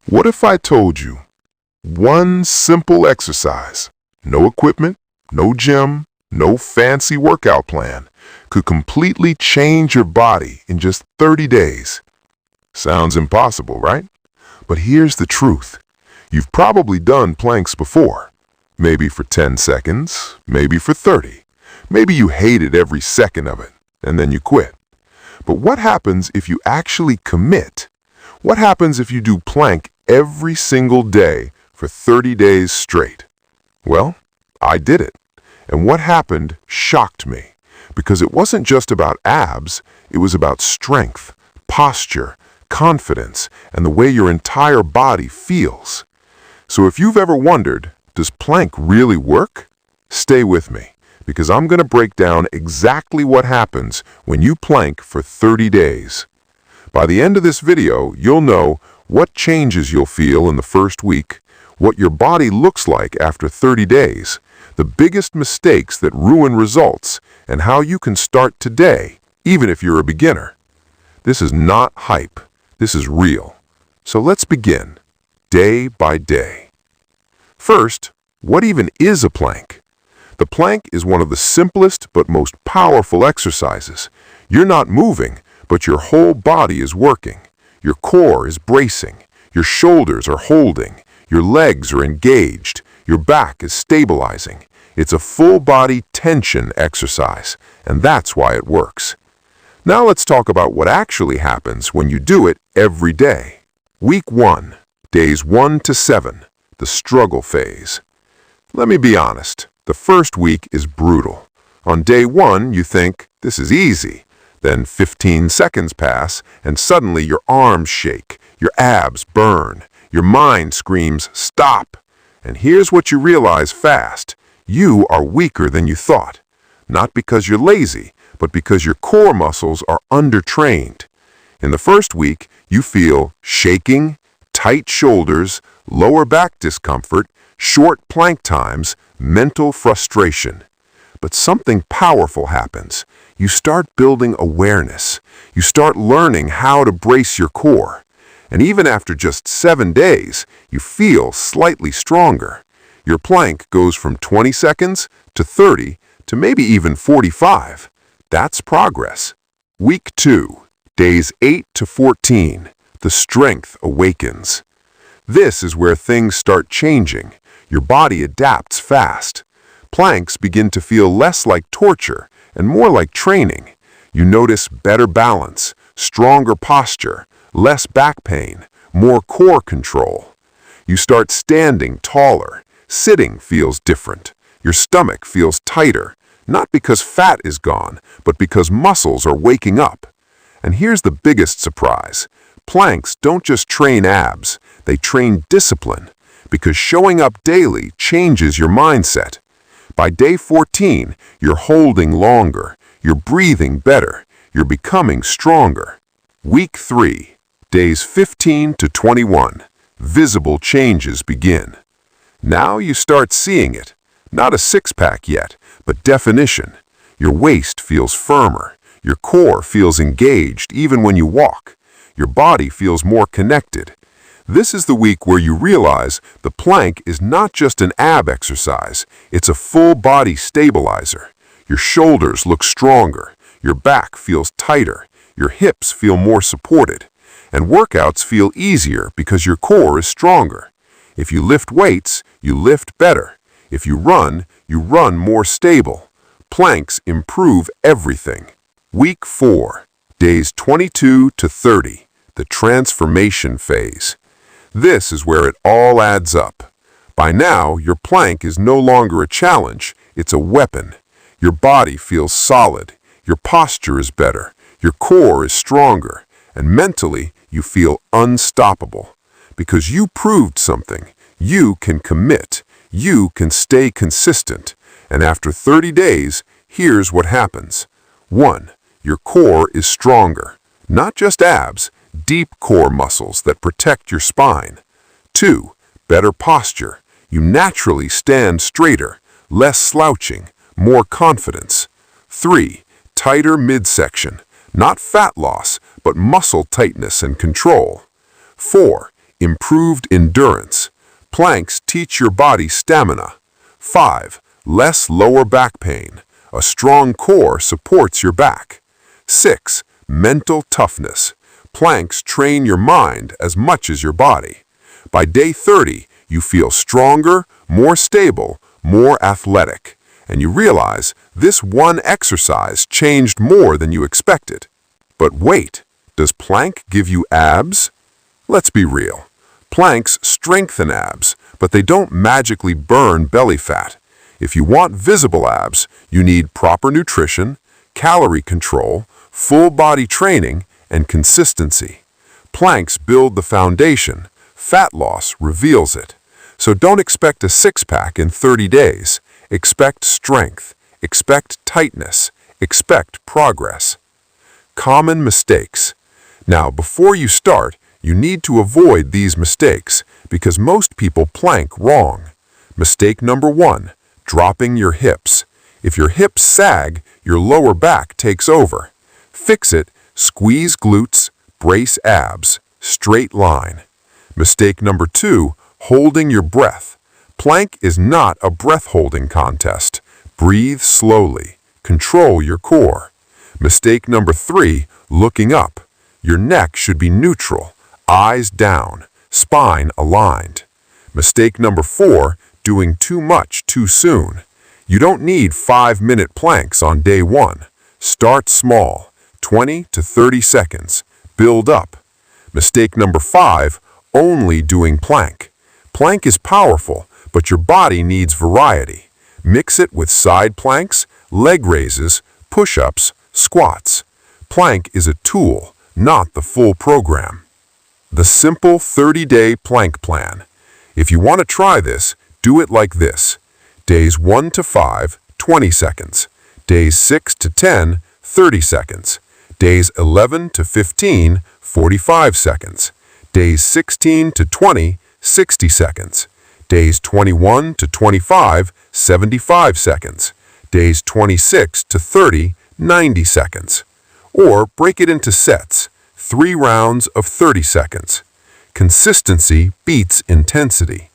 What if I told you one simple exercise, no equipment, no gym, no fancy workout plan, could completely change your body in just 30 days? Sounds impossible, right? But here's the truth. You've probably done planks before. Maybe for 10 seconds, maybe for 30. Maybe you hated every second of it, and then you quit. But what happens if you actually commit? What happens if you do plank every single day for 30 days straight? Well, I did it. And what happened shocked me, because it wasn't just about abs, it was about strength, posture, confidence, and the way your entire body feels. So if you've ever wondered, does plank really work? Stay with me, because I'm going to break down exactly what happens when you plank for 30 days. By the end of this video, you'll know what changes you'll feel in the first week, what your body looks like after 30 days, the biggest mistakes that ruin results, and how you can start today, even if you're a beginner. This is not hype. This is real. So let's begin, day by day. First, what even is a plank? The plank is one of the simplest but most powerful exercises. You're not moving, but your whole body is working. Your core is bracing. Your shoulders are holding. Your legs are engaged. Your back is stabilizing. It's a full-body tension exercise, and that's why it works. Now let's talk about what actually happens when you do it every day. Week 1, days 1 to 7, the struggle phase. Let me be honest, the first week is brutal. On day 1, you think, this is easy. Then 15 seconds pass, and suddenly your arms shake, your abs burn, your mind screams, stop. And here's what you realize fast. You are weaker than you thought. Not because you're lazy, but because your core muscles are undertrained. In the first week, you feel shaking, tight shoulders, lower back discomfort, short plank times, mental frustration. But something powerful happens. You start building awareness. You start learning how to brace your core. And even after just 7 days, you feel slightly stronger. Your plank goes from 20 seconds to 30 to maybe even 45. That's progress. Week 2, days 8 to 14, the strength awakens. This is where things start changing. Your body adapts fast. Planks begin to feel less like torture and more like training. You notice better balance, stronger posture, less back pain, more core control. You start standing taller. Sitting feels different. Your stomach feels tighter, not because fat is gone, but because muscles are waking up. And here's the biggest surprise. Planks don't just train abs, they train discipline, because showing up daily changes your mindset. By day 14, you're holding longer, you're breathing better, you're becoming stronger. Week 3, days 15 to 21, visible changes begin. Now you start seeing it. Not a six-pack yet, but definition. Your waist feels firmer. Your core feels engaged even when you walk. Your body feels more connected. This is the week where you realize the plank is not just an ab exercise. It's a full-body stabilizer. Your shoulders look stronger. Your back feels tighter. Your hips feel more supported. And workouts feel easier because your core is stronger. If you lift weights, you lift better. If you run more stable. Planks improve everything. Week 4, days 22 to 30, the transformation phase. This is where it all adds up. By now, your plank is no longer a challenge, it's a weapon. Your body feels solid, your posture is better, your core is stronger, and mentally, you feel unstoppable. Because you proved something. You can commit. You can stay consistent. And after 30 days, here's what happens. 1. Your core is stronger. Not just abs, deep core muscles that protect your spine. 2. Better posture. You naturally stand straighter, less slouching, more confidence. 3. Tighter midsection. Not fat loss, but muscle tightness and control. 4. Improved endurance. Planks teach your body stamina. 5. Less lower back pain. A strong core supports your back. 6. Mental toughness. Planks train your mind as much as your body. By day 30, you feel stronger, more stable, more athletic, and you realize this one exercise changed more than you expected. But wait, does plank give you abs? Let's be real. Planks strengthen abs, but they don't magically burn belly fat. If you want visible abs, you need proper nutrition, calorie control, full body training, and consistency. Planks build the foundation. Fat loss reveals it. So don't expect a six-pack in 30 days. Expect strength. Expect tightness. Expect progress. Common mistakes. Now, before you start, you need to avoid these mistakes because most people plank wrong. Mistake number 1, dropping your hips. If your hips sag, your lower back takes over. Fix it, squeeze glutes, brace abs, straight line. Mistake number 2, holding your breath. Plank is not a breath-holding contest. Breathe slowly. Control your core. Mistake number 3, looking up. Your neck should be neutral, eyes down, spine aligned. Mistake number 4, doing too much too soon. You don't need 5-minute planks on day 1. Start small, 20 to 30 seconds. Build up. Mistake number 5, only doing plank. Plank is powerful, but your body needs variety. Mix it with side planks, leg raises, push-ups, squats. Plank is a tool, not the full program. The simple 30-day plank plan. If you want to try this, do it like this. Days 1 to 5, 20 seconds. Days 6 to 10, 30 seconds. Days 11 to 15, 45 seconds. Days 16 to 20, 60 seconds. Days 21 to 25, 75 seconds. Days 26 to 30, 90 seconds. Or break it into sets, 3 rounds of 30 seconds. Consistency beats intensity.